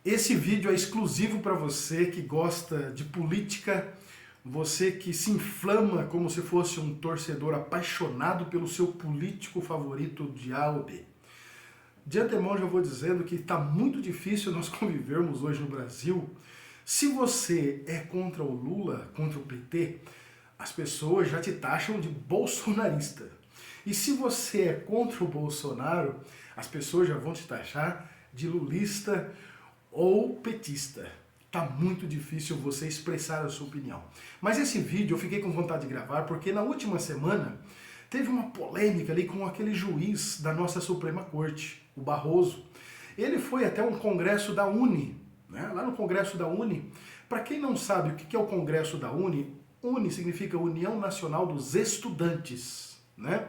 Esse vídeo é exclusivo para você que gosta de política, você que se inflama como se fosse um torcedor apaixonado pelo seu político favorito de A ou B. De antemão já vou dizendo que está muito difícil nós convivermos hoje no Brasil. Se você é contra o Lula, contra o PT, as pessoas já te taxam de bolsonarista. E se você é contra o Bolsonaro, as pessoas já vão te taxar de lulista ou petista. Tá muito difícil você expressar a sua opinião. Mas esse vídeo eu fiquei com vontade de gravar porque na última semana teve uma polêmica ali com aquele juiz da nossa Suprema Corte, o Barroso. Ele foi até um congresso da UNE, né? Lá no congresso da UNE. Para quem não sabe o que é o congresso da UNE, UNE significa União Nacional dos Estudantes, né?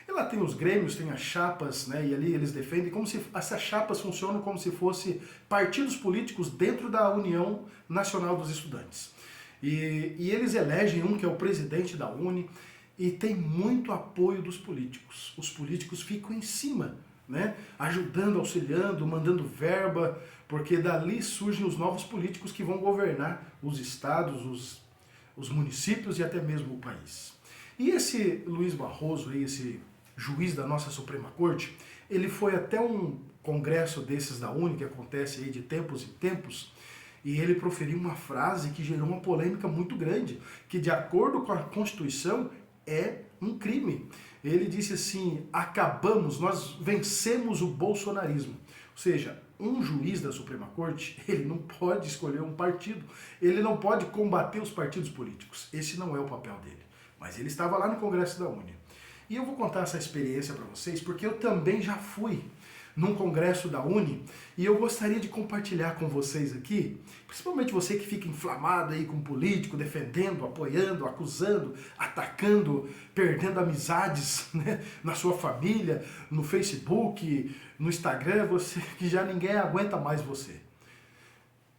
E lá tem os grêmios, tem as chapas, né? E ali eles defendem como se essas chapas funcionam como se fossem partidos políticos dentro da União Nacional dos Estudantes. E eles elegem um que é o presidente da UNE e tem muito apoio dos políticos. Os políticos ficam em cima, né? Ajudando, auxiliando, mandando verba, porque dali surgem os novos políticos que vão governar os estados, os municípios e até mesmo o país. E esse Luiz Barroso, esse juiz da nossa Suprema Corte, ele foi até um congresso desses da UNE, que acontece aí de tempos em tempos, e ele proferiu uma frase que gerou uma polêmica muito grande, que de acordo com a Constituição é um crime. Ele disse assim: acabamos, nós vencemos o bolsonarismo. Ou seja, um juiz da Suprema Corte, ele não pode escolher um partido, ele não pode combater os partidos políticos. Esse não é o papel dele. Mas ele estava lá no Congresso da UNE. E eu vou contar essa experiência para vocês, porque eu também já fui num congresso da UNE e eu gostaria de compartilhar com vocês aqui, principalmente você que fica inflamado aí com político, defendendo, apoiando, acusando, atacando, perdendo amizades, né, na sua família, no Facebook, no Instagram, você que já ninguém aguenta mais você.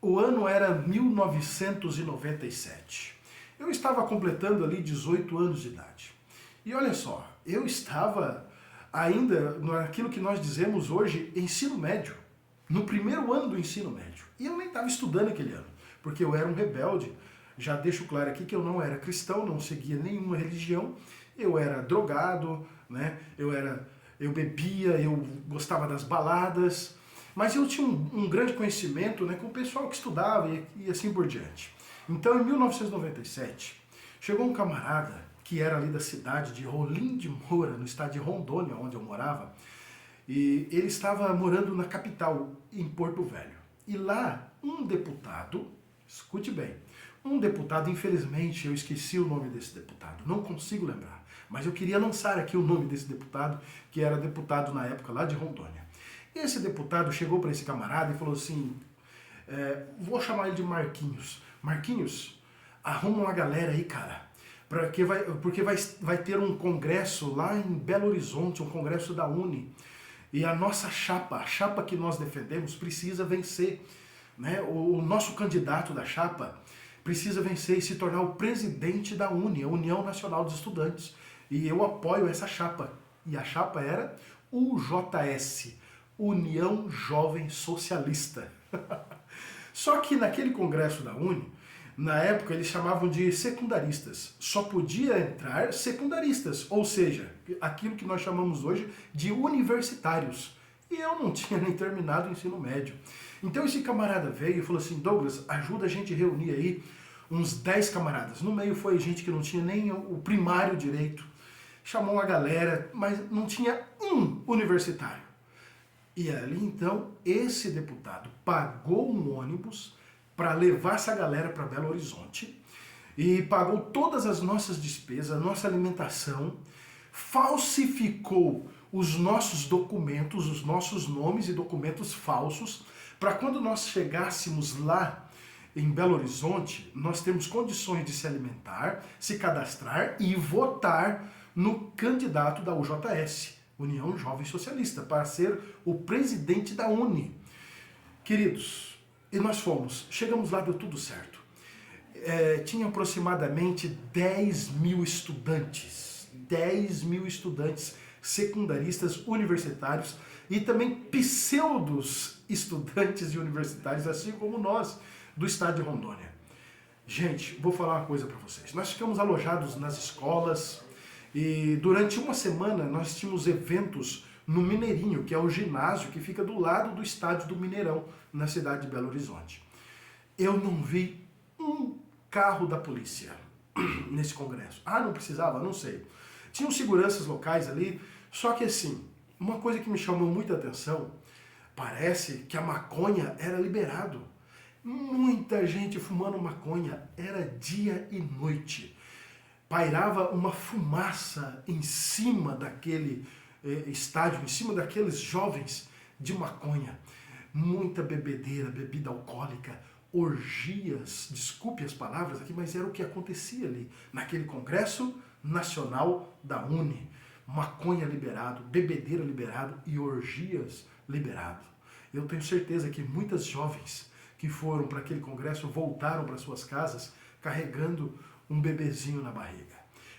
O ano era 1997. Eu estava completando ali 18 anos de idade. E olha só, eu estava ainda naquilo que nós dizemos hoje, ensino médio, no primeiro ano do ensino médio. E eu nem estava estudando aquele ano, porque eu era um rebelde. Já deixo claro aqui que eu não era cristão, não seguia nenhuma religião, eu era drogado, né? Eu bebia, eu gostava das baladas, mas eu tinha um grande conhecimento, né, com o pessoal que estudava e assim por diante. Então, em 1997, chegou um camarada que era ali da cidade de Rolim de Moura, no estado de Rondônia, onde eu morava, e ele estava morando na capital, em Porto Velho. E lá, um deputado, escute bem, um deputado, infelizmente eu esqueci o nome desse deputado, não consigo lembrar, mas eu queria lançar aqui o nome desse deputado, que era deputado na época lá de Rondônia. Esse deputado chegou para esse camarada e falou assim, vou chamar ele de Marquinhos. Marquinhos, arruma uma galera aí, cara, porque vai ter um congresso lá em Belo Horizonte, um congresso da UNE, e a nossa chapa, a chapa que nós defendemos, precisa vencer, né? O nosso candidato da chapa precisa vencer e se tornar o presidente da UNE, a União Nacional dos Estudantes, e eu apoio essa chapa. E a chapa era UJS, União Jovem Socialista. Só que naquele congresso da UNE, na época eles chamavam de secundaristas. Só podia entrar secundaristas, ou seja, aquilo que nós chamamos hoje de universitários. E eu não tinha nem terminado o ensino médio. Então esse camarada veio e falou assim: Douglas, ajuda a gente a reunir aí uns 10 camaradas. No meio foi gente que não tinha nem o primário direito. Chamou uma galera, mas não tinha um universitário. E ali então esse deputado pagou um ônibus para levar essa galera para Belo Horizonte e pagou todas as nossas despesas, a nossa alimentação, falsificou os nossos documentos, os nossos nomes e documentos falsos, para quando nós chegássemos lá em Belo Horizonte, nós temos condições de se alimentar, se cadastrar e votar no candidato da UJS, União Jovem Socialista, para ser o presidente da UNE. Queridos, e nós fomos, chegamos lá, deu tudo certo. Tinha aproximadamente 10 mil estudantes, 10 mil estudantes secundaristas universitários e também pseudos estudantes e universitários, assim como nós, do estado de Rondônia. Gente, vou falar uma coisa para vocês. Nós ficamos alojados nas escolas e durante uma semana nós tínhamos eventos no Mineirinho, que é o ginásio que fica do lado do estádio do Mineirão, na cidade de Belo Horizonte. Eu não vi um carro da polícia nesse congresso. Ah, não precisava? Não sei. Tinham seguranças locais ali, só que assim, uma coisa que me chamou muita atenção, parece que a maconha era liberado. Muita gente fumando maconha, era dia e noite. Pairava uma fumaça em cima daquele estádio, em cima daqueles jovens de maconha. Muita bebedeira, bebida alcoólica, orgias, desculpe as palavras aqui, mas era o que acontecia ali, naquele Congresso Nacional da UNE. Maconha liberado, bebedeira liberado e orgias liberado. Eu tenho certeza que muitas jovens que foram para aquele congresso voltaram para suas casas carregando um bebezinho na barriga.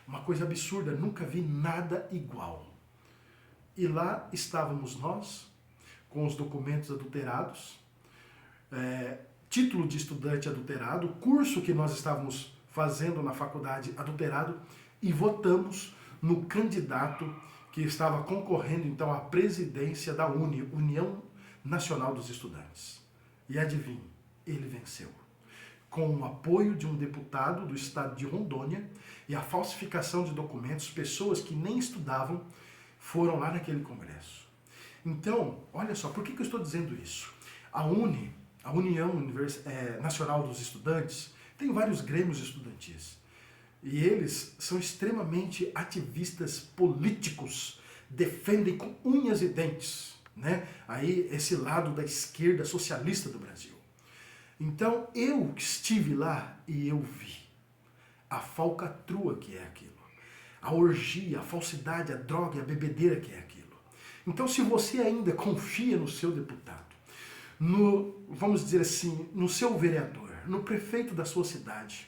Uma coisa absurda, nunca vi nada igual. E lá estávamos nós, com os documentos adulterados, título de estudante adulterado, curso que nós estávamos fazendo na faculdade adulterado, e votamos no candidato que estava concorrendo então à presidência da UNE, União Nacional dos Estudantes. E adivinhe, ele venceu. Com o apoio de um deputado do estado de Rondônia e a falsificação de documentos, pessoas que nem estudavam foram lá naquele congresso. Então, olha só, por que eu estou dizendo isso? A UNE, a União Nacional dos Estudantes, tem vários grêmios estudantis. E eles são extremamente ativistas políticos, defendem com unhas e dentes, né? Aí esse lado da esquerda socialista do Brasil. Então eu estive lá e eu vi a falcatrua que é aquilo, a orgia, a falsidade, a droga, a bebedeira que é aquilo. Então se você ainda confia no seu deputado, vamos dizer assim, no seu vereador, no prefeito da sua cidade,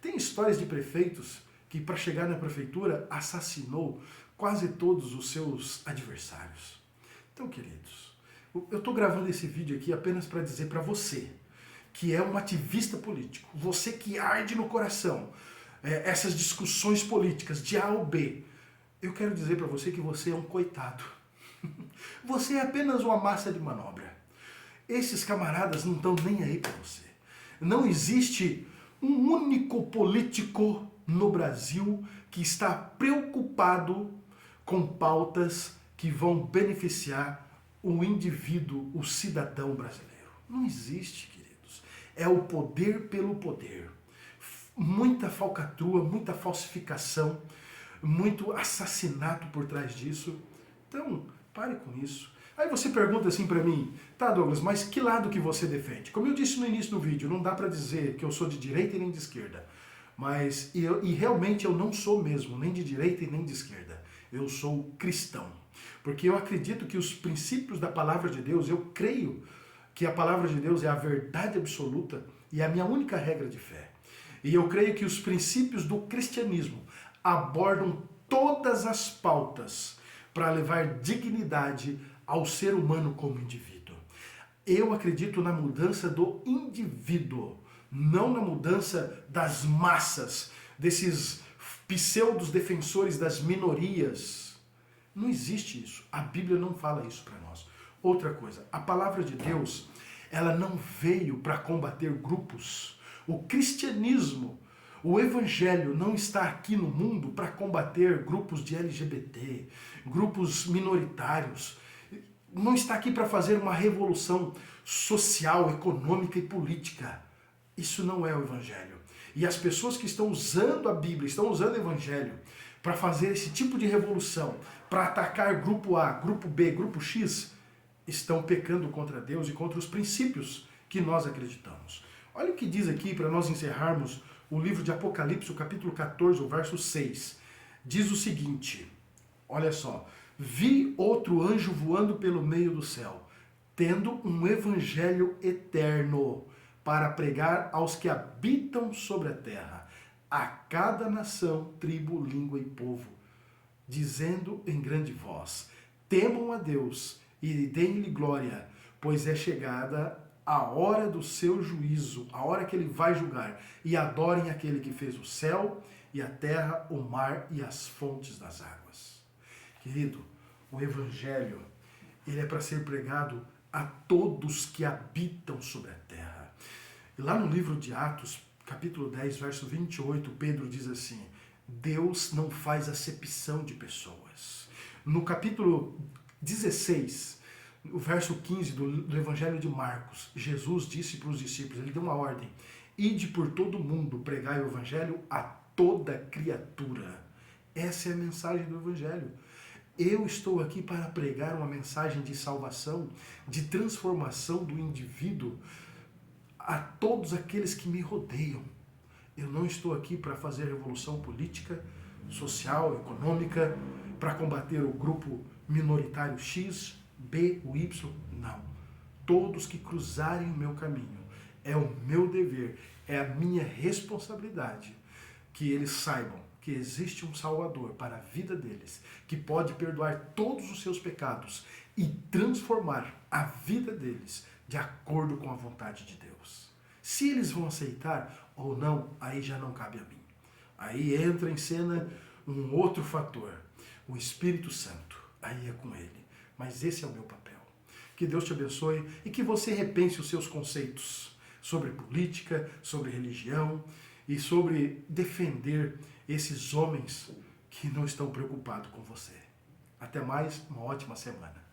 tem histórias de prefeitos que para chegar na prefeitura assassinou quase todos os seus adversários. Então, queridos, eu estou gravando esse vídeo aqui apenas para dizer para você, que é um ativista político, você que arde no coração essas discussões políticas de A ou B, eu quero dizer para você que você é um coitado. Você é apenas uma massa de manobra. Esses camaradas não estão nem aí para você. Não existe um único político no Brasil que está preocupado com pautas que vão beneficiar o indivíduo, o cidadão brasileiro. Não existe, queridos. É o poder pelo poder. Muita falcatrua, muita falsificação, muito assassinato por trás disso. Então, pare com isso. Aí você pergunta assim pra mim, tá Douglas, mas que lado que você defende? Como eu disse no início do vídeo, não dá pra dizer que eu sou de direita e nem de esquerda. Mas, realmente eu não sou mesmo, nem de direita e nem de esquerda. Eu sou cristão. Porque eu acredito que os princípios da palavra de Deus, eu creio que a palavra de Deus é a verdade absoluta e a minha única regra de fé. E eu creio que os princípios do cristianismo abordam todas as pautas para levar dignidade ao ser humano como indivíduo. Eu acredito na mudança do indivíduo, não na mudança das massas, desses pseudos defensores das minorias. Não existe isso. A Bíblia não fala isso para nós. Outra coisa, a palavra de Deus, ela não veio para combater grupos. O cristianismo, o evangelho não está aqui no mundo para combater grupos de LGBT, grupos minoritários. Não está aqui para fazer uma revolução social, econômica e política. Isso não é o evangelho. E as pessoas que estão usando a Bíblia, estão usando o evangelho para fazer esse tipo de revolução, para atacar grupo A, grupo B, grupo X, estão pecando contra Deus e contra os princípios que nós acreditamos. Olha o que diz aqui para nós encerrarmos o livro de Apocalipse, o capítulo 14, o verso 6. Diz o seguinte, olha só, vi outro anjo voando pelo meio do céu, tendo um evangelho eterno para pregar aos que habitam sobre a terra, a cada nação, tribo, língua e povo, dizendo em grande voz, temam a Deus e deem-lhe glória, pois é chegada a hora do seu juízo, a hora que ele vai julgar. E adorem aquele que fez o céu e a terra, o mar e as fontes das águas. Querido, o Evangelho, ele é para ser pregado a todos que habitam sobre a terra. E lá no livro de Atos, capítulo 10, verso 28, Pedro diz assim: Deus não faz acepção de pessoas. No capítulo 16, o verso 15 do Evangelho de Marcos, Jesus disse para os discípulos, ele deu uma ordem: ide por todo mundo, pregai o Evangelho a toda criatura. Essa é a mensagem do Evangelho. Eu estou aqui para pregar uma mensagem de salvação, de transformação do indivíduo a todos aqueles que me rodeiam. Eu não estou aqui para fazer revolução política, social, econômica, para combater o grupo minoritário X, B ou Y. Não. Todos que cruzarem o meu caminho, é o meu dever, é a minha responsabilidade que eles saibam que existe um Salvador para a vida deles, que pode perdoar todos os seus pecados e transformar a vida deles de acordo com a vontade de Deus. Se eles vão aceitar ou não, aí já não cabe a mim. Aí entra em cena um outro fator, o Espírito Santo. Aí é com ele. Mas esse é o meu papel. Que Deus te abençoe e que você repense os seus conceitos sobre política, sobre religião e sobre defender esses homens que não estão preocupados com você. Até mais, uma ótima semana.